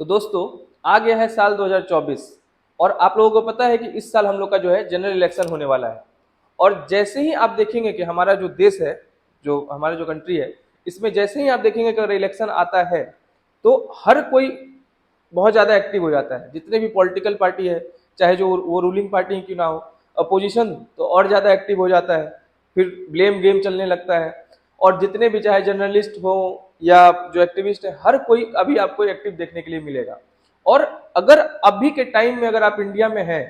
तो दोस्तों आ गया है साल 2024 और आप लोगों को पता है कि इस साल हम लोग का जो है जनरल इलेक्शन होने वाला है। और जैसे ही आप देखेंगे कि हमारा जो देश है, जो हमारा जो कंट्री है, इसमें जैसे ही आप देखेंगे कि अगर इलेक्शन आता है तो हर कोई बहुत ज़्यादा एक्टिव हो जाता है। जितने भी पॉलिटिकल पार्टी है, चाहे जो वो रूलिंग पार्टी ही क्यों ना हो, अपोजिशन तो और ज़्यादा एक्टिव हो जाता है। फिर ब्लेम गेम चलने लगता है। और जितने भी चाहे जर्नलिस्ट हो या जो एक्टिविस्ट है, हर कोई अभी आपको एक्टिव देखने के लिए मिलेगा। और अगर अभी के टाइम में अगर आप इंडिया में हैं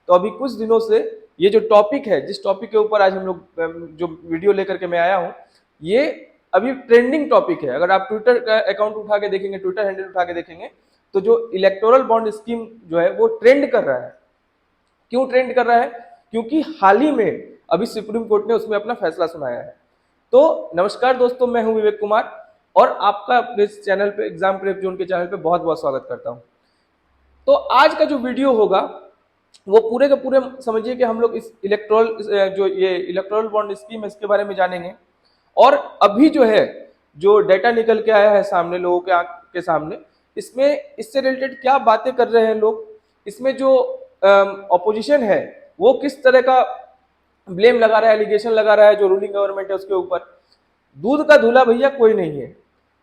तो अभी कुछ दिनों से ये जो टॉपिक है, जिस टॉपिक के ऊपर आज हम लोग जो वीडियो लेकर के मैं आया हूँ, ये अभी ट्रेंडिंग टॉपिक है। अगर आप ट्विटर का अकाउंट उठा के देखेंगे, ट्विटर हैंडल उठा के देखेंगे, तो जो इलेक्टोरल बॉन्ड स्कीम जो है वो ट्रेंड कर रहा है। क्यों ट्रेंड कर रहा है? क्योंकि हाल ही में अभी सुप्रीम कोर्ट ने उसमें अपना फैसला सुनाया है। तो नमस्कार दोस्तों, मैं हूं विवेक कुमार और आपका अपने इस चैनल पे, एग्जाम प्रेप जोन के चैनल पे बहुत बहुत स्वागत करता हूं। तो आज का जो वीडियो होगा वो पूरे के पूरे समझिए कि हम लोग इस इलेक्टोरल बॉन्ड स्कीम है इसके बारे में जानेंगे। और अभी जो है जो डेटा निकल के आया है सामने लोगों के आंख के सामने, इसमें इससे रिलेटेड क्या बातें कर रहे हैं लोग, इसमें जो ऑपोजिशन है वो किस तरह का ब्लेम लगा रहा है, एलिगेशन लगा रहा है जो रूलिंग गवर्नमेंट है उसके ऊपर। दूध का धुला भैया कोई नहीं है।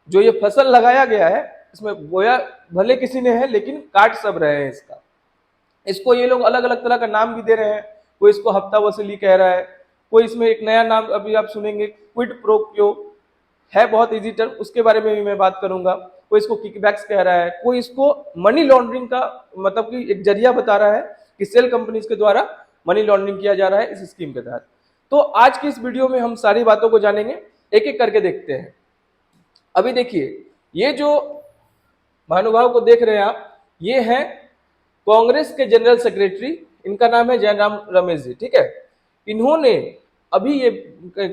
जो ये फसल लगाया गया है इसमें बोया भले किसी ने है, लेकिन काट सब रहे हैं इसका। इसको ये लोग अलग अलग तरह का नाम भी दे रहे हैं। कोई इसको हफ्ता वसूली कह रहा है, कोई इसमें एक नया नाम अभी आप सुनेंगे क्विड प्रो क्यो है, बहुत इजी टर्म, उसके बारे में भी मैं बात करूंगा। कोई इसको किकबैक्स कह रहा है, कोई इसको मनी लॉन्ड्रिंग का मतलब कि एक जरिया बता रहा है कि सेल कंपनीज के द्वारा मनी लॉन्ड्रिंग किया जा रहा है इस स्कीम के तहत। तो आज की इस वीडियो में हम सारी बातों को जानेंगे, एक एक करके देखते हैं। अभी देखिए, ये जो महानुभाव को देख रहे हैं आप, ये है कांग्रेस के जनरल सेक्रेटरी, इनका नाम है जयराम रमेश जी, ठीक है। इन्होंने अभी ये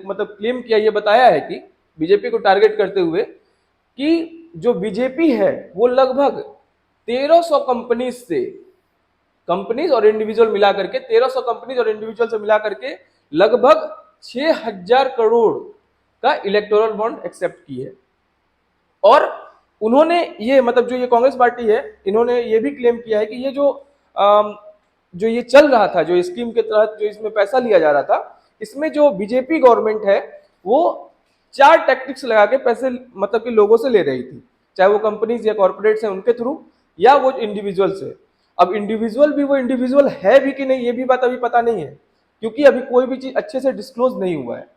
मतलब क्लेम किया, ये बताया है कि बीजेपी को टारगेट करते हुए कि जो बीजेपी है वो लगभग 1300 कंपनीज से, कंपनीज और इंडिविजुअल मिला करके 1300 कंपनीज और इंडिविजुअल से मिला करके लगभग 6000 करोड़ का इलेक्टोरल बॉन्ड एक्सेप्ट की है। और उन्होंने ये मतलब जो ये कांग्रेस पार्टी है, इन्होंने ये भी क्लेम किया है कि ये जो ये चल रहा था, जो स्कीम के तहत जो इसमें पैसा लिया जा रहा था, इसमें जो बीजेपी गवर्नमेंट है वो 4 टैक्टिक्स लगा के पैसे मतलब कि लोगों से ले रही थी, चाहे वो कंपनीज या कॉर्पोरेट्स हैं उनके थ्रू या वो इंडिविजुअल से। अब इंडिविजुअल भी वो इंडिविजुअल है भी कि नहीं, ये भी बात अभी पता नहीं है, क्योंकि अभी कोई भी चीज अच्छे से डिस्क्लोज नहीं हुआ है।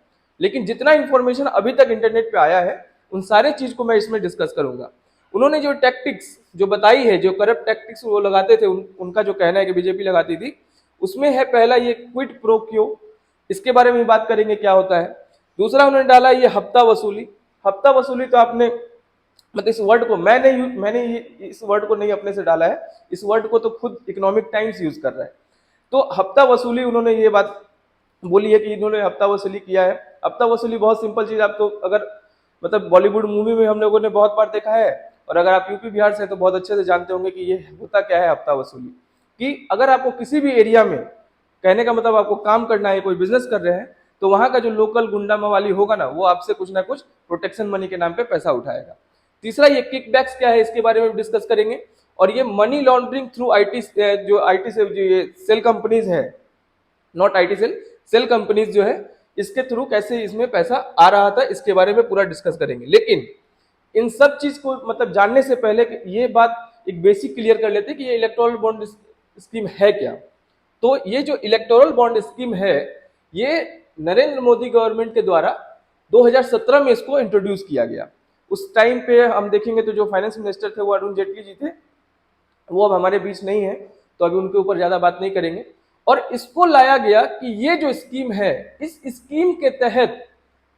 लेकिन जितना इंफॉर्मेशन अभी तक इंटरनेट पे आया है उन सारे चीज को मैं इसमें डिस्कस करूंगा। उन्होंने जो टैक्टिक्स जो बताई है, जो करप्ट टैक्टिक्स वो लगाते थे, उनका जो कहना है कि बीजेपी लगाती थी, उसमें है पहला ये क्विड प्रो क्यो, इसके बारे में बात करेंगे क्या होता है। दूसरा उन्होंने डाला ये हफ्ता वसूली। हफ्ता वसूली तो आपने मतलब इस वर्ड को मैंने इस वर्ड को नहीं अपने से डाला है, इस वर्ड को तो खुद इकोनॉमिक टाइम्स यूज कर रहा है। तो हफ्ता वसूली उन्होंने ये बात बोली है कि इन्होंने हफ्ता वसूली किया है। हफ्ता वसूली बहुत सिंपल चीज, आप तो अगर मतलब बॉलीवुड मूवी में हम लोगों ने बहुत बार देखा है, और अगर आप यूपी बिहार से तो बहुत अच्छे से जानते होंगे कि ये होता क्या है हफ्ता वसूली। कि अगर आपको किसी भी एरिया में, कहने का मतलब आपको काम करना है, कोई बिजनेस कर रहे हैं, तो वहां का जो लोकल गुंडा मवाली होगा ना, वो आपसे कुछ ना कुछ प्रोटेक्शन मनी के नाम पे पैसा उठाएगा। तीसरा ये किकबैक्स क्या है, इसके बारे में डिस्कस करेंगे। और ये मनी लॉन्ड्रिंग थ्रू आईटी, जो आईटी से जो ये सेल कंपनीज है, not IT shell, shell companies जो है, इसके थ्रू कैसे इसमें पैसा आ रहा था, इसके बारे में पूरा डिस्कस करेंगे। लेकिन इन सब चीज को मतलब जानने से पहले ये बात एक बेसिक क्लियर कर लेते हैं कि ये इलेक्टोरल बॉन्ड स्कीम है क्या। तो ये जो इलेक्टोरल बॉन्ड स्कीम है, ये नरेंद्र मोदी गवर्नमेंट के द्वारा 2017 में इसको इंट्रोड्यूस किया गया। उस टाइम पे हम देखेंगे तो जो फाइनेंस मिनिस्टर थे वो अरुण जेटली जी थे, वो अब हमारे बीच नहीं है, तो अभी उनके ऊपर ज्यादा बात नहीं करेंगे। और इसको लाया गया कि ये जो स्कीम है, इस स्कीम के तहत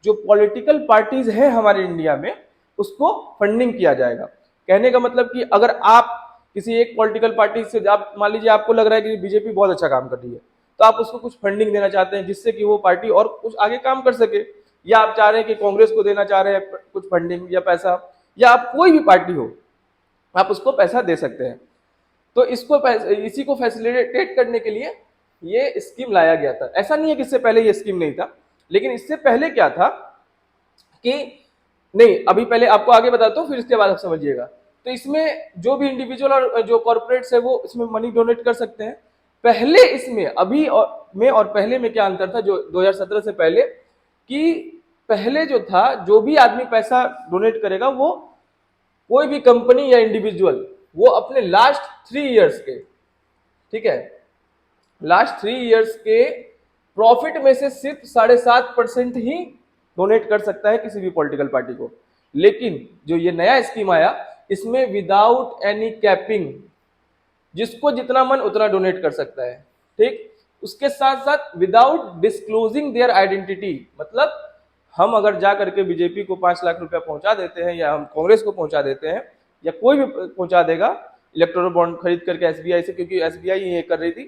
जो पॉलिटिकल पार्टीज हैं हमारे इंडिया में, उसको फंडिंग किया जाएगा। कहने का मतलब कि अगर आप किसी एक पॉलिटिकल पार्टी से, आप मान लीजिए आपको लग रहा है कि बीजेपी बहुत अच्छा काम कर रही है, तो आप उसको कुछ फंडिंग देना चाहते हैं जिससे कि वो पार्टी और कुछ आगे काम कर सके, या आप चाह रहे हैं कि कांग्रेस को देना चाह रहे हैं कुछ फंडिंग या पैसा, या आप कोई भी पार्टी हो, आप उसको पैसा दे सकते हैं। तो इसी को फैसिलिटेट करने के लिए ये स्कीम लाया गया था। ऐसा नहीं है कि इससे पहले ये स्कीम नहीं था, लेकिन इससे पहले क्या था कि नहीं, अभी पहले आपको आगे बताता हूं, फिर इसके बाद आप समझिएगा। तो इसमें जो भी इंडिविजुअल और जो कॉर्पोरेट्स है वो इसमें मनी डोनेट कर सकते हैं। पहले इसमें अभी और पहले में क्या अंतर था जो 2017 से पहले, कि पहले जो था जो भी आदमी पैसा डोनेट करेगा वो कोई भी कंपनी या इंडिविजुअल वो अपने लास्ट 3 इयर्स के, ठीक है, लास्ट 3 इयर्स के प्रॉफिट में से सिर्फ 7.5% ही डोनेट कर सकता है किसी भी पॉलिटिकल पार्टी को। लेकिन जो ये नया स्कीम आया इसमें विदाउट एनी कैपिंग जिसको जितना मन उतना डोनेट कर सकता है, ठीक। उसके साथ साथ विदाउट डिस्क्लोजिंग देयर आइडेंटिटी, मतलब हम अगर जा करके बीजेपी को 5 लाख रुपया पहुंचा देते हैं या हम कांग्रेस को पहुंचा देते हैं या कोई भी पहुंचा देगा इलेक्टोरल बॉन्ड खरीद करके एसबीआई से, क्योंकि एसबीआई ये कर रही थी,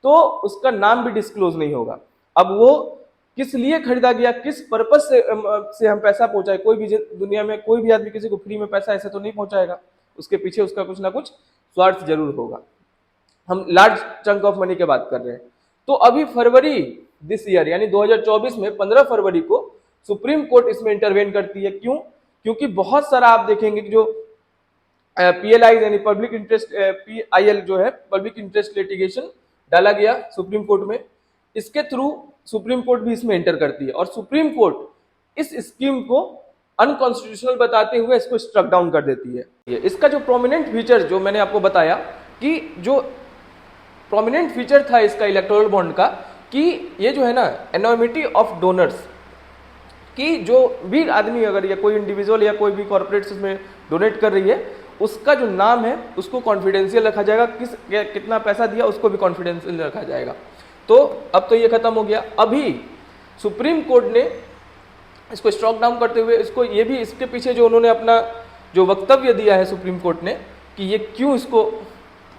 तो उसका नाम भी डिस्क्लोज नहीं होगा। अब वो किस लिए खरीदा गया, किस पर्पज से हम पैसा पहुंचाए, कोई भी दुनिया में कोई भी आदमी किसी को फ्री में पैसा ऐसे तो नहीं पहुंचाएगा, उसके पीछे उसका कुछ ना कुछ स्वार्थ जरूर होगा। हम लार्ज चंक ऑफ मनी की बात कर रहे हैं। तो अभी फरवरी दिस ईयर यानी 2024 में 15 फरवरी को सुप्रीम कोर्ट इसमें इंटरवेन करती है। क्यों? क्योंकि बहुत सारा आप देखेंगे कि जो पीएलआई यानी पब्लिक इंटरेस्ट पीआईएल जो है पब्लिक इंटरेस्ट लिटिगेशन डाला गया सुप्रीम कोर्ट में, इसके थ्रू सुप्रीम कोर्ट भी इसमें एंटर करती है और सुप्रीम कोर्ट इस स्कीम को अनकॉन्स्टिट्यूशनल बताते हुए इसको स्ट्रक डाउन कर देती है। इसका जो प्रोमिनेंट फीचर जो मैंने आपको बताया कि जो प्रोमिनेंट फीचर था इसका इलेक्टोरल बॉन्ड का, कि ये जो है ना एनोनिमिटी ऑफ डोनर्स, कि जो भी आदमी अगर या कोई इंडिविजुअल या कोई भी कॉर्पोरेट इसमें डोनेट कर रही है उसका जो नाम है उसको कॉन्फिडेंशियल रखा जाएगा, कितना पैसा दिया उसको भी कॉन्फिडेंशियल रखा जाएगा। तो अब तो ये खत्म हो गया। अभी सुप्रीम कोर्ट ने इसको स्ट्रॉक डाउन करते हुए इसको ये भी इसके पीछे जो उन्होंने अपना जो वक्तव्य दिया है सुप्रीम कोर्ट ने कि ये क्यों इसको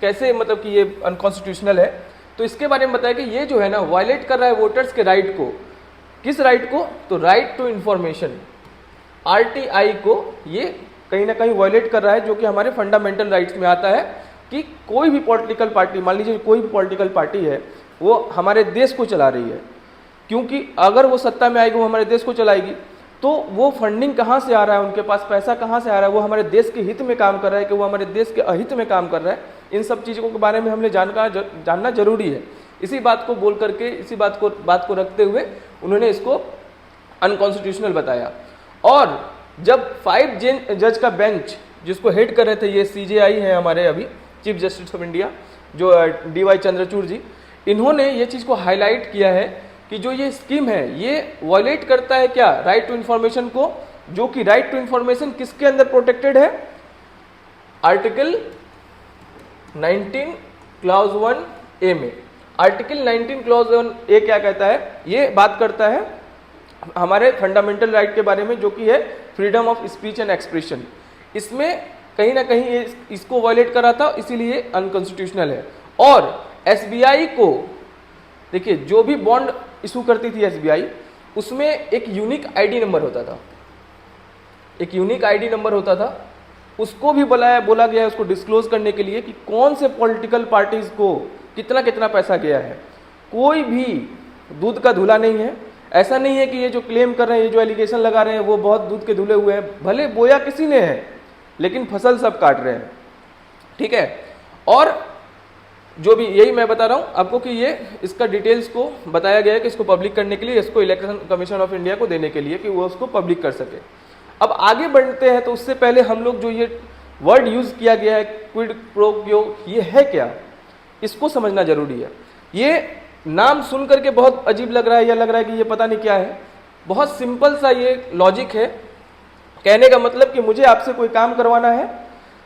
कैसे मतलब कि ये अनकॉन्स्टिट्यूशनल है, तो इसके बारे में बताया कि ये जो है ना वायलेट कर रहा है वोटर्स के राइट को। किस राइट को? तो राइट टू इंफॉर्मेशन, आरटीआई को ये कहीं ना कहीं वायलेट कर रहा है, जो कि हमारे फंडामेंटल राइट्स में आता है कि कोई भी पॉलिटिकल पार्टी, मान लीजिए कोई भी पॉलिटिकल पार्टी है वो हमारे देश को चला रही है, क्योंकि अगर वो सत्ता में आएगी वो हमारे देश को चलाएगी, तो वो फंडिंग कहाँ से आ रहा है, उनके पास पैसा कहाँ से आ रहा है, वो हमारे देश के हित में काम कर रहा है कि वो हमारे देश के अहित में काम कर रहा है, इन सब चीज़ों के बारे में हमने जानना जरूरी है। इसी बात को बोल करके इसी बात को रखते हुए उन्होंने इसको अनकॉन्स्टिट्यूशनल बताया। और जब 5 जज का बेंच जिसको हेड कर रहे थे ये सीजेआई है हमारे अभी चीफ जस्टिस ऑफ इंडिया जो डीवाई चंद्रचूड़ जी, इन्होंने ये चीज़ को हाईलाइट किया है कि जो ये स्कीम है ये वायलेट करता है क्या, राइट टू इन्फॉर्मेशन को, जो कि राइट टू इन्फॉर्मेशन किसके अंदर प्रोटेक्टेड है, आर्टिकल 19 क्लॉज 1A में। आर्टिकल 19 क्लॉज 1A क्या कहता है? ये बात करता है हमारे फंडामेंटल राइट के बारे में, जो कि है freedom of speech and expression. इसमें कहीं ना कहीं ये इसको वायलेट करा था, इसीलिए अनकॉन्स्टिट्यूशनल है। और एसबीआई को देखिए, जो भी बॉन्ड इशू करती थी एसबीआई, उसमें एक यूनिक आईडी नंबर होता था, एक यूनिक आईडी नंबर होता था, उसको भी बोला गया है उसको डिस्क्लोज करने के लिए कि कौन से पॉलिटिकल पार्टीज को कितना कितना पैसा गया है। कोई भी दूध का धुला नहीं है। ऐसा नहीं है कि ये जो क्लेम कर रहे हैं, ये जो एलिगेशन लगा रहे हैं वो बहुत दूध के धुले हुए हैं, भले बोया किसी ने है लेकिन फसल सब काट रहे हैं, ठीक है। और जो भी यही मैं बता रहा हूं आपको कि ये इसका डिटेल्स को बताया गया है कि इसको पब्लिक करने के लिए, इसको इलेक्शन कमीशन ऑफ इंडिया को देने के लिए कि वो उसको पब्लिक कर सके। अब आगे बढ़ते हैं, तो उससे पहले हम लोग जो ये वर्ड यूज किया गया है क्विड प्रो क्यो, ये है क्या, इसको समझना जरूरी है। ये नाम सुन करके बहुत अजीब लग रहा है या लग रहा है कि ये पता नहीं क्या है। बहुत सिंपल सा ये लॉजिक है। कहने का मतलब कि मुझे आपसे कोई काम करवाना है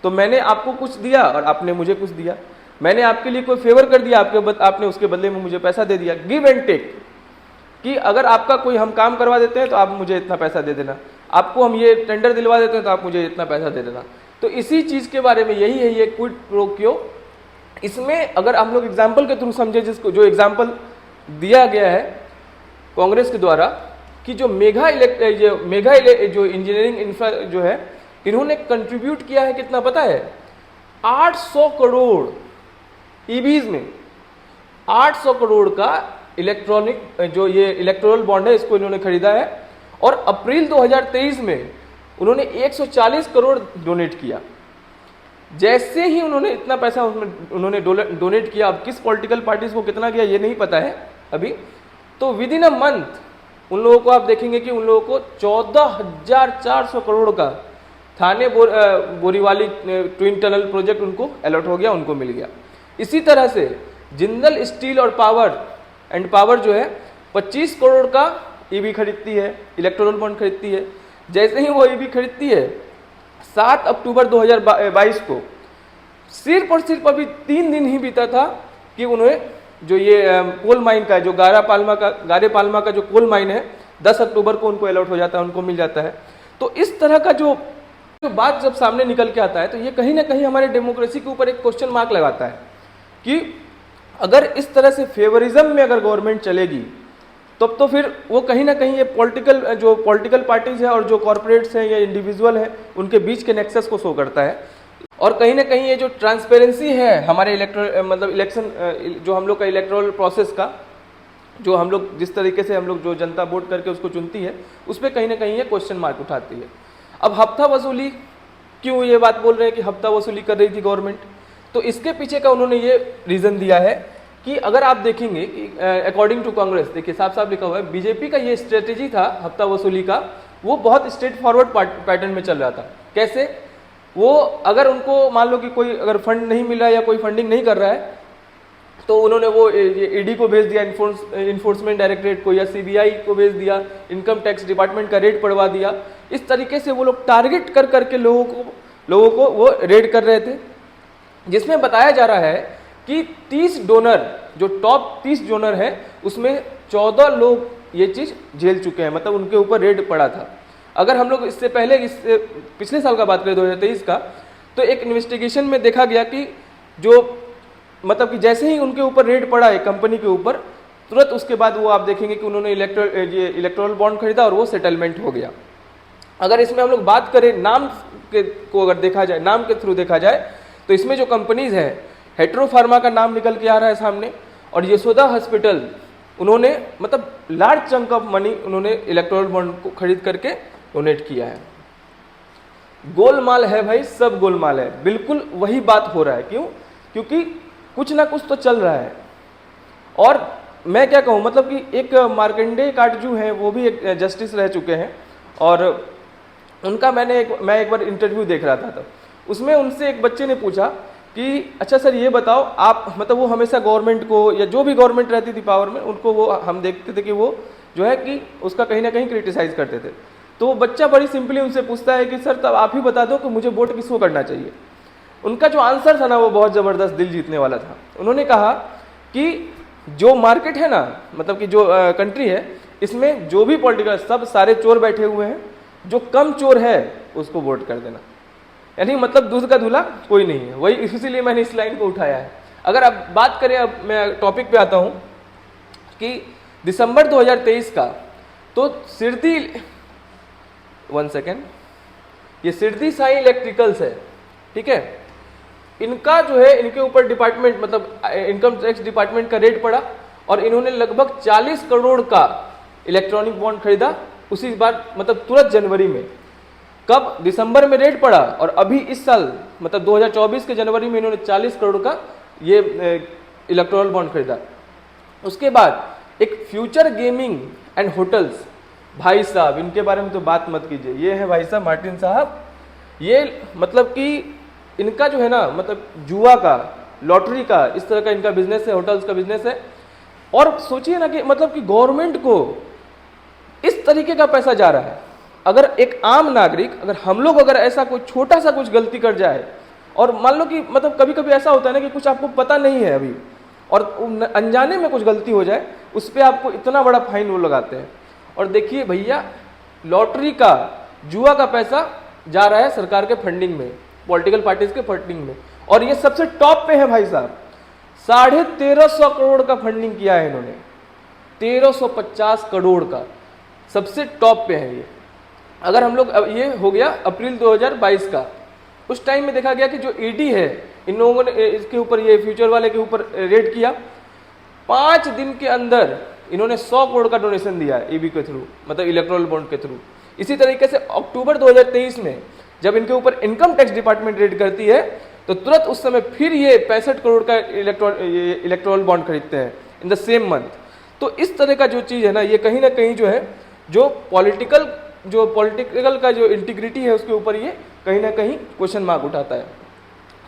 तो मैंने आपको कुछ दिया और आपने मुझे कुछ दिया, मैंने आपके लिए कोई फेवर कर दिया, आपने उसके बदले में मुझे पैसा दे दिया। गिव एंड टेक, कि अगर आपका कोई हम काम करवा देते हैं तो आप मुझे इतना पैसा दे देना, आपको हम ये टेंडर दिलवा देते हैं तो आप मुझे इतना पैसा दे देना। तो इसी चीज के बारे में यही है ये क्विड प्रो क्यो। इसमें अगर हम लोग एग्जाम्पल के थ्रू समझे, जिसको जो एग्जाम्पल दिया गया है कांग्रेस के द्वारा कि जो मेगा जो इंजीनियरिंग इंफ्रा जो है, इन्होंने कंट्रीब्यूट किया है कितना पता है? 800 करोड़ ईवीज में 800 करोड़ का इलेक्ट्रॉनिक जो ये इलेक्टोरल बॉन्ड है इसको इन्होंने खरीदा है। और अप्रैल 2023 में उन्होंने 140 करोड़ डोनेट किया। जैसे ही उन्होंने इतना पैसा उसमें उन्होंने डोनेट किया, अब किस पॉलिटिकल पार्टीज को कितना किया ये नहीं पता है अभी, तो विद इन अ मंथ उन लोगों को आप देखेंगे कि उन लोगों को 14,400 करोड़ का थाने बोरीवाली ट्विन टनल प्रोजेक्ट उनको अलॉट हो गया, उनको मिल गया। इसी तरह से जिंदल स्टील और पावर जो है 25 करोड़ का ईवी खरीदती है, इलेक्ट्रोल बॉन्ड खरीदती है। जैसे ही वो ईवी खरीदती है 7 अक्टूबर 2022 को सिर्फ और सिर्फ अभी 3 दिन ही बीता था कि उन्हें जो ये कोल माइन का जो गारे पाल्मा का जो कोल माइन है 10 अक्टूबर को उनको अलॉट हो जाता है, उनको मिल जाता है। तो इस तरह का जो बात जब सामने निकल के आता है तो ये कहीं ना कहीं हमारे डेमोक्रेसी के ऊपर एक क्वेश्चन मार्क लगाता है कि अगर इस तरह से फेवरिज्म में अगर गवर्नमेंट चलेगी तब तो फिर वो कहीं ना कहीं ये पॉलिटिकल पार्टीज है और जो कॉर्पोरेट्स हैं या इंडिविजुअल हैं उनके बीच के नेक्सस को शो करता है। और कहीं ना कहीं ये जो ट्रांसपेरेंसी है हमारे इलेक्शन जो हम लोग का इलेक्टोरल प्रोसेस का, जो हम लोग जिस तरीके से हम लोग जो जनता वोट करके उसको चुनती है, उस पर कहीं ना कहीं ये क्वेश्चन मार्क उठाती है। अब हफ्ता वसूली, क्यों ये बात बोल रहे हैं कि हफ्ता वसूली कर रही थी गवर्नमेंट, तो इसके पीछे का उन्होंने ये रीज़न दिया है कि अगर आप देखेंगे कि अकॉर्डिंग टू कांग्रेस, देखिए साफ साफ लिखा हुआ है, बीजेपी का ये स्ट्रेटेजी था हफ्ता वसूली का, वो बहुत स्ट्रेट फॉरवर्ड पैटर्न में चल रहा था। कैसे? वो अगर उनको मान लो कि कोई अगर फंड नहीं मिल रहा है या कोई फंडिंग नहीं कर रहा है तो उन्होंने वो ईडी को भेज दिया, इन्फोर्समेंट डायरेक्टरेट को, या सीबीआई को भेज दिया, इनकम टैक्स डिपार्टमेंट का रेड पड़वा दिया। इस तरीके से वो लोग टारगेट कर करके लोगों को वो रेड कर रहे थे, जिसमें बताया जा रहा है कि 30 डोनर, जो टॉप 30 डोनर हैं उसमें 14 लोग ये चीज़ झेल चुके हैं, मतलब उनके ऊपर रेड पड़ा था। अगर हम लोग इससे पहले पिछले साल का बात करें 2023 का, तो एक इन्वेस्टिगेशन में देखा गया कि जो मतलब कि जैसे ही उनके ऊपर रेड पड़ा है कंपनी के ऊपर, तुरंत उसके बाद वो आप देखेंगे कि उन्होंने इलेक्ट्रोल बॉन्ड खरीदा और वो सेटलमेंट हो गया। अगर इसमें हम लोग बात करें नाम को अगर देखा जाए, नाम के थ्रू देखा जाए, तो इसमें जो कंपनीज हैं, हेट्रो फार्मा का नाम निकल के आ रहा है सामने, और यशोदा हॉस्पिटल, उन्होंने मतलब लार्ज चंक ऑफ मनी उन्होंने इलेक्ट्रोल बॉन्ड को खरीद करके डोनेट किया है। गोलमाल है भाई, सब गोलमाल है, बिल्कुल वही बात हो रहा है। क्यों? क्योंकि कुछ ना कुछ तो चल रहा है। और मैं क्या कहूँ, मतलब कि एक मार्कंडेय काटजू हैं, वो भी एक जस्टिस रह चुके हैं, और उनका मैं एक बार इंटरव्यू देख रहा था, तो उसमें उनसे एक बच्चे ने पूछा कि अच्छा सर ये बताओ आप, मतलब वो हमेशा गवर्नमेंट को या जो भी गवर्नमेंट रहती थी पावर में, उनको वो हम देखते थे कि वो जो है कि उसका कहीं ना कहीं क्रिटिसाइज करते थे। तो वो बच्चा बड़ी सिंपली उनसे पूछता है कि सर तब आप ही बता दो कि मुझे वोट किसको करना चाहिए। उनका जो आंसर था ना वो बहुत ज़बरदस्त दिल जीतने वाला था। उन्होंने कहा कि जो मार्केट है ना, मतलब कि जो कंट्री है, इसमें जो भी पॉलिटिकल सब सारे चोर बैठे हुए हैं, जो कम चोर है उसको वोट कर देना। यानी मतलब दूध का धुला कोई नहीं है, वही इसीलिए मैंने इस लाइन को उठाया है। अगर आप बात करें, अब मैं टॉपिक पे आता हूँ कि दिसंबर 2023 का, तो ये सिरदी साई इलेक्ट्रिकल्स है, ठीक है, इनका जो है इनके ऊपर डिपार्टमेंट मतलब इनकम टैक्स डिपार्टमेंट का रेड पड़ा और इन्होंने लगभग 40 करोड़ का इलेक्ट्रॉनिक बॉन्ड खरीदा उसी बार, मतलब तुरंत जनवरी में। कब? दिसंबर में रेड पड़ा, और अभी इस साल मतलब 2024 के जनवरी में इन्होंने 40 करोड़ का ये इलेक्ट्रॉनिक बॉन्ड खरीदा। उसके बाद एक फ्यूचर गेमिंग एंड होटल्स, भाई साहब इनके बारे में तो बात मत कीजिए। ये है भाई साहब मार्टिन साहब, ये मतलब कि इनका जो है ना, मतलब जुआ का, लॉटरी का, इस तरह का इनका बिजनेस है, होटल्स का बिजनेस है। और सोचिए ना कि मतलब कि गवर्नमेंट को इस तरीके का पैसा जा रहा है। अगर एक आम नागरिक, अगर हम लोग अगर ऐसा कोई छोटा सा कुछ गलती कर जाए, और मान लो कि मतलब कभी कभी ऐसा होता है ना कि कुछ आपको पता नहीं है अभी, और अनजाने में कुछ गलती हो जाए, उस पर आपको इतना बड़ा फाइन वो लगाते हैं। और देखिए भैया, लॉटरी का, जुआ का पैसा जा रहा है सरकार के फंडिंग में, पॉलिटिकल पार्टीज के फंडिंग में, और ये सबसे टॉप पे है भाई साहब। 1350 करोड़ का फंडिंग किया है इन्होंने, 1350 करोड़ का, सबसे टॉप पे है ये। अगर हम लोग, ये हो गया अप्रैल 2022 का, उस टाइम में देखा गया कि जो ईडी है, इन लोगों ने इसके ऊपर, ये फ्यूचर वाले के ऊपर रेड किया। 5 दिन के अंदर इन्होंने 100 करोड़ का डोनेशन दिया है ईबी के थ्रू, मतलब इलेक्ट्रोल बॉन्ड के थ्रू। इसी तरीके से अक्टूबर 2023 में जब इनके ऊपर इनकम टैक्स डिपार्टमेंट रेड करती है, तो तुरंत उस समय फिर ये 65 करोड़ का इलेक्टोरल बॉन्ड खरीदते हैं इन द सेम मंथ। तो इस तरह का जो चीज़ है ना, ये कहीं ना कहीं जो है जो पॉलिटिकल का जो इंटीग्रिटी है उसके ऊपर ये कहीं ना कहीं क्वेश्चन मार्क उठाता है।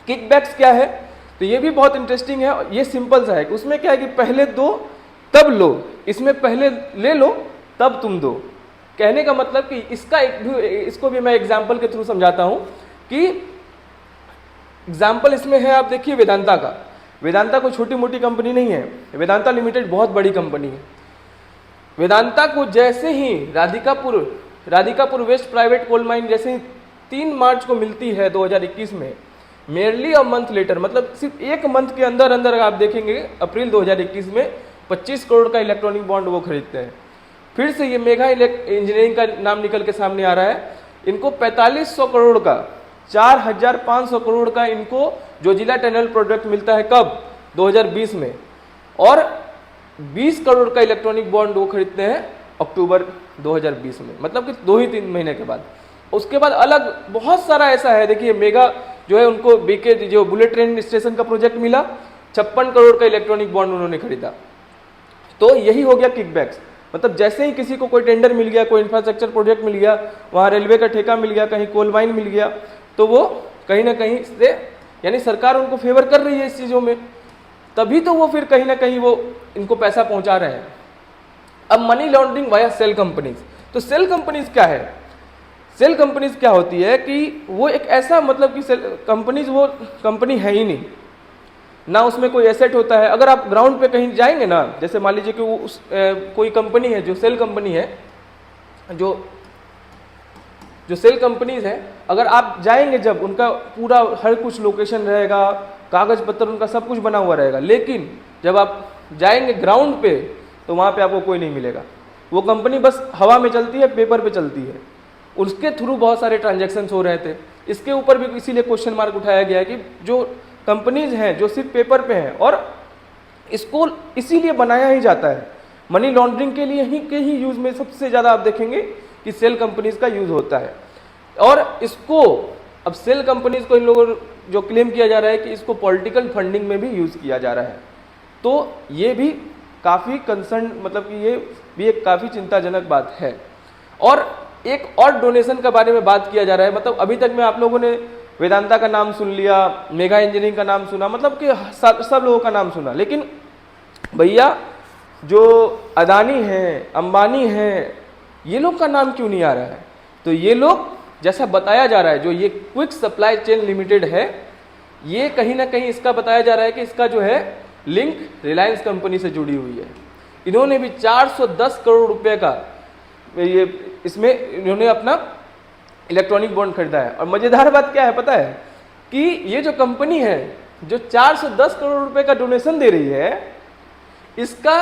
किकबैक्स क्या है, तो ये भी बहुत इंटरेस्टिंग है। ये सिंपल सा है कि उसमें क्या है कि पहले दो तब लो, इसमें पहले ले लो तब तुम दो। कहने का मतलब कि इसको भी मैं एग्जाम्पल के थ्रू समझाता हूं कि एग्जाम्पल इसमें है, आप देखिए वेदांता का। वेदांता कोई छोटी मोटी कंपनी नहीं है, वेदांता लिमिटेड बहुत बड़ी कंपनी है। वेदांता को जैसे ही Radhikapur west private coal mine जैसे ही 3 मार्च को मिलती है 2021 में, मेयरली अ मंथ लेटर, मतलब सिर्फ एक मंथ के अंदर अंदर आप देखेंगे अप्रैल 2021 में 25 करोड़ का इलेक्ट्रॉनिक बॉन्ड वो खरीदते हैं। फिर से ये मेगा इंजीनियरिंग का नाम निकल के सामने आ रहा है, इनको 4500 करोड़ का 4500 करोड़ का इनको जो जिला टनल प्रोजेक्ट मिलता है कब 2020 में, और 20 करोड़ का इलेक्ट्रॉनिक बॉन्ड वो खरीदते हैं अक्टूबर 2020 में, मतलब कि 2-3 महीने के बाद। उसके बाद अलग बहुत सारा ऐसा है, देखिए मेगा जो है उनको बीके जो बुलेट ट्रेन स्टेशन का प्रोजेक्ट मिला, 56 करोड़ का इलेक्ट्रॉनिक बॉन्ड उन्होंने खरीदा। तो यही हो गया किकबैक्स, मतलब जैसे ही किसी को कोई टेंडर मिल गया, कोई इंफ्रास्ट्रक्चर प्रोजेक्ट मिल गया, वहाँ रेलवे का ठेका मिल गया, कहीं कोल माइन मिल गया, तो वो कहीं ना कहीं से यानी सरकार उनको फेवर कर रही है इस चीज़ों में, तभी तो वो फिर कहीं ना कहीं वो इनको पैसा पहुंचा रहे हैं। अब money laundering via shell companies, तो सेल कंपनीज क्या है? सेल कंपनीज क्या होती है कि वो एक ऐसा मतलब कि सेल कंपनीज वो कंपनी है ही नहीं ना, उसमें कोई एसेट होता है। अगर आप ग्राउंड पे कहीं जाएंगे ना, जैसे मान लीजिए कि वो कोई कंपनी है जो सेल कंपनी है, जो सेल कंपनीज है, अगर आप जाएंगे जब, उनका पूरा हर कुछ लोकेशन रहेगा, कागज पत्र उनका सब कुछ बना हुआ रहेगा, लेकिन जब आप जाएंगे ग्राउंड पे तो वहाँ पे आपको कोई नहीं मिलेगा। वो कंपनी बस हवा में चलती है, पेपर पे चलती है, उसके थ्रू बहुत सारे ट्रांजैक्शन हो रहे थे। इसके ऊपर भी इसीलिए क्वेश्चन मार्क उठाया गया है कि जो कंपनीज हैं जो सिर्फ पेपर पे हैं, और इसको इसीलिए बनाया ही जाता है मनी लॉन्ड्रिंग के लिए ही यूज में सबसे ज़्यादा आप देखेंगे कि सेल कंपनीज का यूज होता है। और इसको अब सेल कंपनीज को इन लोगों जो क्लेम किया जा रहा है कि इसको पॉलिटिकल फंडिंग में भी यूज किया जा रहा है, तो ये भी काफ़ी कंसर्न, मतलब कि ये भी एक काफ़ी चिंताजनक बात है। और एक और डोनेशन के बारे में बात किया जा रहा है, मतलब अभी तक में आप लोगों ने वेदांता का नाम सुन लिया, मेगा इंजीनियरिंग का नाम सुना, मतलब कि सब लोगों का नाम सुना, लेकिन भैया जो अदानी हैं, अंबानी हैं, ये लोग का नाम क्यों नहीं आ रहा है? तो ये लोग जैसा बताया जा रहा है, जो ये क्विक सप्लाई चेन लिमिटेड है, ये कहीं ना कहीं इसका बताया जा रहा है कि इसका जो है लिंक रिलायंस कंपनी से जुड़ी हुई है। इन्होंने भी 410 करोड़ रुपए का ये इसमें इन्होंने अपना इलेक्ट्रॉनिक बॉन्ड खरीदा है। और मजेदार बात क्या है पता है कि ये जो कंपनी है जो 410 करोड़ रुपए का डोनेशन दे रही है, इसका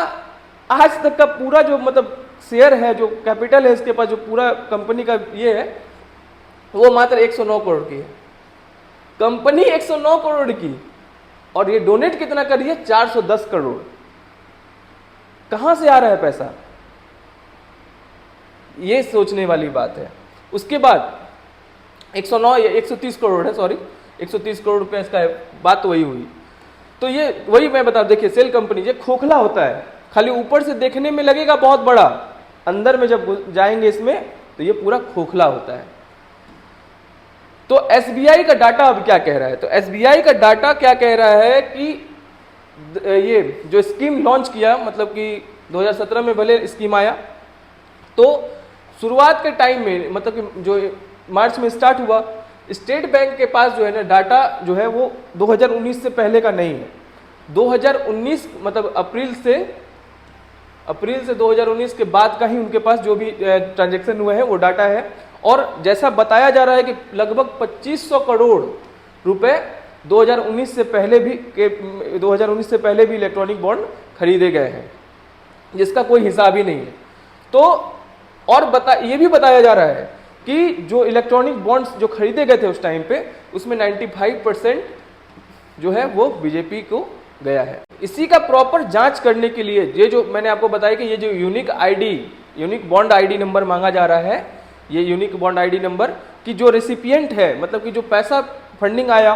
आज तक का पूरा जो मतलब शेयर है, जो कैपिटल है इसके पास, जो पूरा कंपनी का ये है, वो मात्र 109 करोड़ की है। कंपनी 109 करोड़ की, और ये डोनेट कितना कर रही है? 410 करोड़। कहां से आ रहा है पैसा? ये सोचने वाली बात है। उसके बाद 109 या 130 करोड़ है, सॉरी 130 करोड़ रुपए इसका है, बात तो वही हुई। तो ये वही मैं बता, देखिए सेल कंपनी ये खोखला होता है, खाली ऊपर से देखने में लगेगा बहुत बड़ा, अंदर में जब जाएंगे इसमें तो ये पूरा खोखला होता है। तो एसबीआई का डाटा अब क्या कह रहा है? तो एसबीआई का डाटा क्या कह रहा है कि ये जो स्कीम लॉन्च किया, मतलब कि 2017 में भले स्कीम आया, तो शुरुआत के टाइम में मतलब कि जो मार्च में स्टार्ट हुआ, स्टेट बैंक के पास जो है ना डाटा जो है वो 2019 से पहले का नहीं है। 2019 मतलब अप्रैल से 2019 के बाद का ही उनके पास जो भी ट्रांजैक्शन हुए हैं वो डाटा है। और जैसा बताया जा रहा है कि लगभग 2500 करोड़ रुपए 2019 से पहले भी इलेक्ट्रॉनिक बॉन्ड खरीदे गए हैं, जिसका कोई हिसाब ही नहीं है। तो और ये भी बताया जा रहा है कि जो इलेक्ट्रॉनिक बॉन्ड्स जो खरीदे गए थे उस टाइम पे, उसमें 95% जो है वो बीजेपी को गया है। इसी का प्रॉपर जांच करने के लिए ये जो मैंने आपको बताया कि ये जो यूनिक बॉन्ड आईडी नंबर मांगा जा रहा है, ये यूनिक बॉन्ड आईडी नंबर की जो रेसिपिएंट है, मतलब कि जो पैसा फंडिंग आया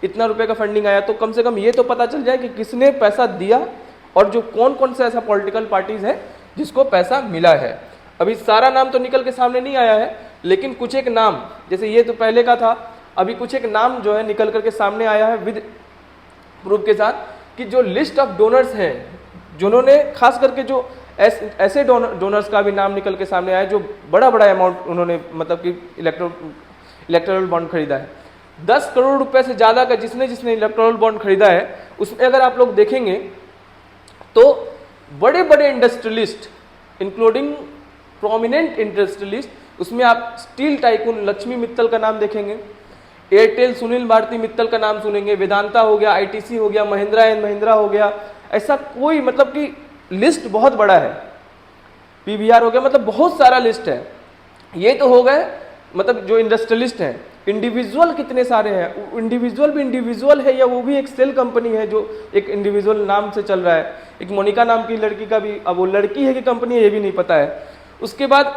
इतना रुपए का फंडिंग आया, तो कम से कम ये तो पता चल जाए कि किसने पैसा दिया और जो कौन कौन से ऐसा पॉलिटिकल पार्टीज है जिसको पैसा मिला है। अभी सारा नाम तो निकल के सामने नहीं आया है, लेकिन कुछ एक नाम, जैसे ये तो पहले का था, अभी कुछ एक नाम जो है निकल करके सामने आया है विद प्रूफ के साथ, कि जो लिस्ट ऑफ डोनर्स हैं जिन्होंने खास करके जो ऐसे डोनर्स का भी नाम निकल के सामने आया जो बड़ा अमाउंट उन्होंने मतलब कि इलेक्टोरल बॉन्ड खरीदा है। 10 करोड़ रुपए से ज़्यादा का जिसने इलेक्टोरल बॉन्ड खरीदा है, उसमें अगर आप लोग देखेंगे तो बड़े इंडस्ट्रियलिस्ट इंक्लूडिंग प्रोमिनेंट इंडस्ट्रियलिस्ट, उसमें आप स्टील टाइकून लक्ष्मी मित्तल का नाम देखेंगे, एयरटेल सुनील भारती मित्तल का नाम सुनेंगे, वेदांता हो गया, आईटीसी हो गया, महिंद्रा एंड महिंद्रा हो गया, ऐसा कोई मतलब कि लिस्ट बहुत बड़ा है, पीवीआर हो गया, मतलब बहुत सारा लिस्ट है। ये तो हो गए मतलब जो इंडस्ट्रियलिस्ट हैं। इंडिविजुअल कितने सारे हैं, इंडिविजुअल भी इंडिविजुअल है या वो भी एक सेल कंपनी है जो एक इंडिविजुअल नाम से चल रहा है। एक मोनिका नाम की लड़की का भी, अब वो लड़की है कि कंपनी है ये भी नहीं पता है। उसके बाद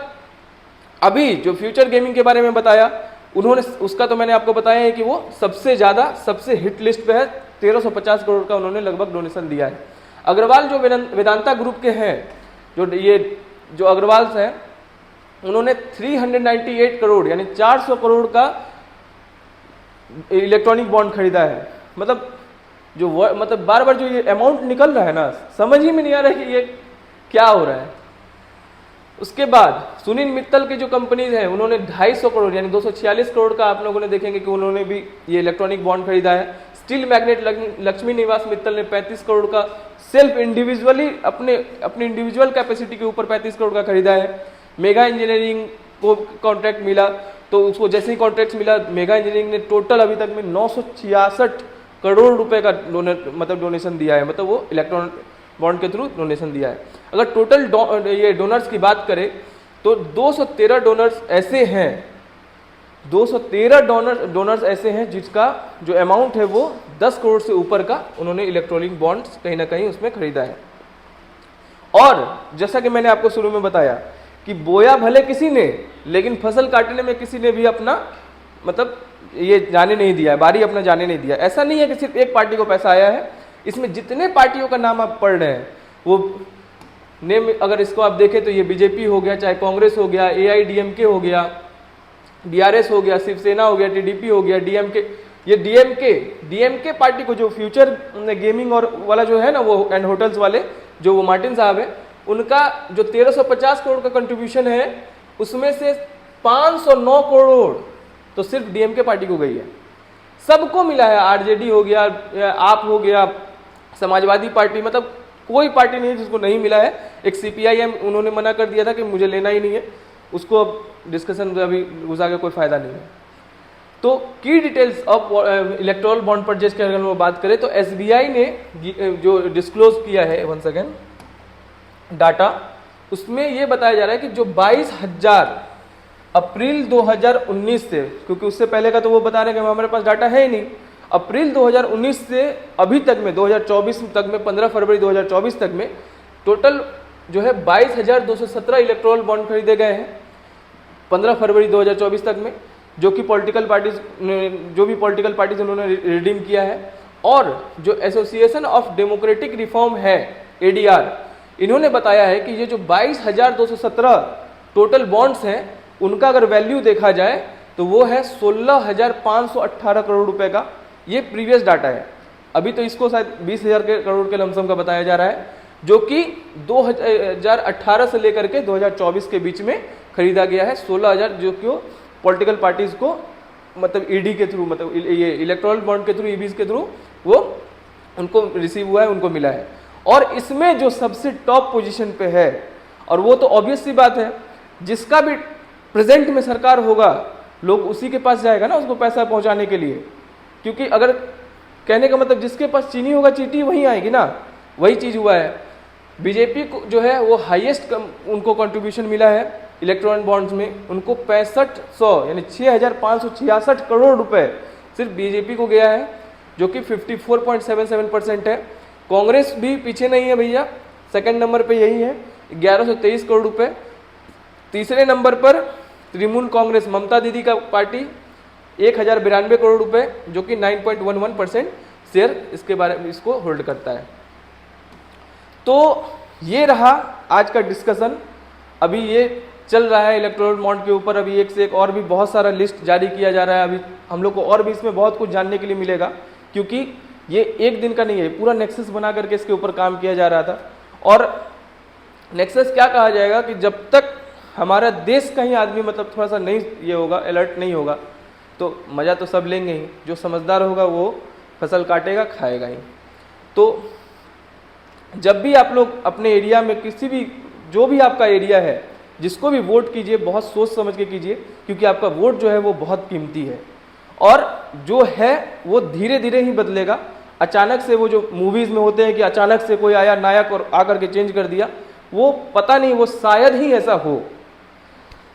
अभी जो फ्यूचर गेमिंग के बारे में बताया उन्होंने, उसका तो मैंने आपको बताया है कि वो सबसे ज़्यादा सबसे हिट लिस्ट पे है, 1350 करोड़ का उन्होंने लगभग डोनेशन दिया है। अग्रवाल जो वेदांता ग्रुप के हैं, जो अग्रवाल्स हैं, उन्होंने 398 करोड़ यानी 400 करोड़ का इलेक्ट्रॉनिक बॉन्ड खरीदा है। मतलब बार बार जो ये अमाउंट निकल रहा है ना, समझ ही में नहीं आ रहा है कि ये क्या हो रहा है। उसके बाद सुनील मित्तल की जो कंपनीज हैं उन्होंने 250 करोड़ यानी 246 करोड़ का आप लोगों ने देखेंगे कि उन्होंने भी ये इलेक्ट्रॉनिक बॉन्ड खरीदा है। स्टील मैग्नेट लक्ष्मी निवास मित्तल ने 35 करोड़ का सेल्फ इंडिविजुअली अपने इंडिविजुअल कैपेसिटी के ऊपर 35 करोड़ का खरीदा है। मेगा इंजीनियरिंग को कॉन्ट्रैक्ट मिला तो उसको जैसे ही कॉन्ट्रैक्ट मिला, मेगा इंजीनियरिंग ने टोटल अभी तक में 966 करोड़ रुपए का डोनेशन दिया है, मतलब वो इलेक्ट्रॉनिक बॉन्ड के थ्रू डोनेशन दिया है। अगर टोटल ये डोनर्स की बात करें तो 213 डोनर्स ऐसे हैं, 213 डोनर्स ऐसे हैं जिसका जो अमाउंट है वो 10 करोड़ से ऊपर का उन्होंने इलेक्ट्रॉनिक बॉन्ड्स कहीं ना कहीं उसमें खरीदा है। और जैसा कि मैंने आपको शुरू में बताया कि बोया भले किसी ने, लेकिन फसल काटने में किसी ने भी अपना मतलब ये जाने नहीं दिया है, बारी अपना जाने नहीं दिया। ऐसा नहीं है कि सिर्फ एक पार्टी को पैसा आया है, इसमें जितने पार्टियों का नाम आप पढ़ रहे हैं वो नेम अगर इसको आप देखें तो ये बीजेपी हो गया, चाहे कांग्रेस हो गया, एआईडीएमके हो गया, डीआरएस हो गया, शिवसेना हो गया, टीडीपी हो गया, डीएमके, ये डीएमके पार्टी को जो फ्यूचर गेमिंग और वाला जो है ना वो एंड होटल्स वाले जो वो मार्टिन साहब है, उनका जो 1350 करोड़ का कंट्रीब्यूशन है उसमें से 509 करोड़ तो सिर्फ डीएमके पार्टी को गई है। सबको मिला है, आरजेडी हो गया, आप हो गया, समाजवादी पार्टी, मतलब कोई पार्टी नहीं है जिसको नहीं मिला है। एक सीपीआईएम उन्होंने मना कर दिया था कि मुझे लेना ही नहीं है, उसको अब डिस्कशन अभी घुसा के कोई फायदा नहीं है। तो की details of electoral bond purchase की अगर वो बात करें तो एसबीआई ने जो डिस्क्लोज किया है वन सेकेंड डाटा, उसमें ये बताया जा रहा है कि जो 22,000 अप्रैल 2019 से, क्योंकि उससे पहले का तो वो बता रहे हैं कि हमारे पास डाटा है ही नहीं, अप्रैल 2019 से अभी तक में 2024 तक में 15 फरवरी 2024 तक में टोटल जो है 22,217 इलेक्टोरल बॉन्ड खरीदे गए हैं 15 फरवरी 2024 तक में, जो कि पॉलिटिकल पार्टीज उन्होंने रिडीम किया है। और जो एसोसिएशन ऑफ डेमोक्रेटिक रिफॉर्म है एडीआर, इन्होंने बताया है कि ये जो 22,217 टोटल बॉन्ड्स हैं उनका अगर वैल्यू देखा जाए तो वो है 16,518 करोड़ रुपए का। ये प्रीवियस डाटा है, अभी तो इसको शायद 20,000 करोड़ के लमसम का बताया जा रहा है, जो कि 2018 से लेकर के 2024 के बीच में खरीदा गया है। 16,000 जो कि पॉलिटिकल पार्टीज को मतलब ईडी के थ्रू, मतलब ये इलेक्टोरल बॉन्ड के थ्रू, ईबीज के थ्रू वो उनको रिसीव हुआ है, उनको मिला है। और इसमें जो सबसे टॉप पोजीशन पे है, और वो तो ऑब्वियस सी बात है, जिसका भी प्रेजेंट में सरकार होगा लोग उसी के पास जाएगा ना उसको पैसा पहुंचाने के लिए, क्योंकि अगर कहने का मतलब जिसके पास चीनी होगा चीटी वहीं आएगी ना, वही चीज़ हुआ है। बीजेपी को जो है वो हाईएस्ट उनको कंट्रीब्यूशन मिला है इलेक्ट्रॉनिक बॉन्ड्स में, उनको 6500 यानी 6,566 करोड़ रुपए सिर्फ बीजेपी को गया है, जो कि 54.77% है। कांग्रेस भी पीछे नहीं है भैया, सेकंड नंबर पे यही है 1123 करोड़ रुपए। तीसरे नंबर पर तृणमूल कांग्रेस, ममता दीदी का पार्टी, 1092 करोड़ रुपए, जो कि 9.11% शेयर इसके बारे में इसको होल्ड करता है। तो ये रहा आज का डिस्कशन। अभी ये चल रहा है इलेक्टोरल बॉन्ड के ऊपर, अभी एक से एक और भी बहुत सारा लिस्ट जारी किया जा रहा है। अभी हम लोग को और भी इसमें बहुत कुछ जानने के लिए मिलेगा, क्योंकि ये एक दिन का नहीं है, पूरा नेक्सस बना करके इसके ऊपर काम किया जा रहा था। और नेक्सस क्या कहा जाएगा कि जब तक हमारा देश का ही आदमी मतलब थोड़ा सा नहीं ये होगा, अलर्ट नहीं होगा, तो मज़ा तो सब लेंगे ही, जो समझदार होगा वो फसल काटेगा खाएगा ही। तो जब भी आप लोग अपने एरिया में किसी भी, जो भी आपका एरिया है, जिसको भी वोट कीजिए बहुत सोच समझ के कीजिए, क्योंकि आपका वोट जो है वो बहुत कीमती है। और जो है वो धीरे धीरे ही बदलेगा। अचानक से वो जो मूवीज़ में होते हैं कि अचानक से कोई आया नायक और आकर के चेंज कर दिया, वो पता नहीं, वो शायद ही ऐसा हो।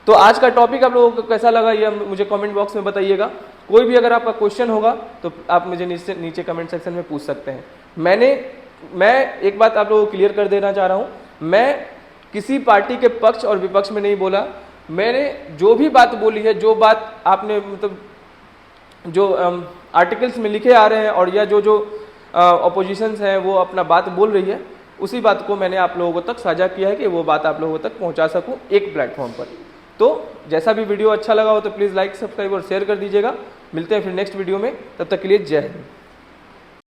तो आज का टॉपिक आप लोगों को कैसा लगा ये मुझे कमेंट बॉक्स में बताइएगा। कोई भी अगर आपका क्वेश्चन होगा तो आप मुझे नीचे कमेंट सेक्शन में पूछ सकते हैं। मैं एक बात आप लोगों को क्लियर कर देना चाह रहा हूँ, मैं किसी पार्टी के पक्ष और विपक्ष में नहीं बोला। मैंने जो भी बात बोली है, जो बात आपने मतलब जो आर्टिकल्स में लिखे आ रहे हैं और या जो अपोजिशंस हैं वो अपना बात बोल रही है, उसी बात को मैंने आप लोगों तक साझा किया है कि वो बात आप लोगों तक पहुंचा सकूं एक प्लेटफॉर्म पर। तो जैसा भी वीडियो अच्छा लगा हो तो प्लीज़ लाइक, सब्सक्राइब और शेयर कर दीजिएगा। मिलते हैं फिर नेक्स्ट वीडियो में, तब तक के लिए जय हिंद।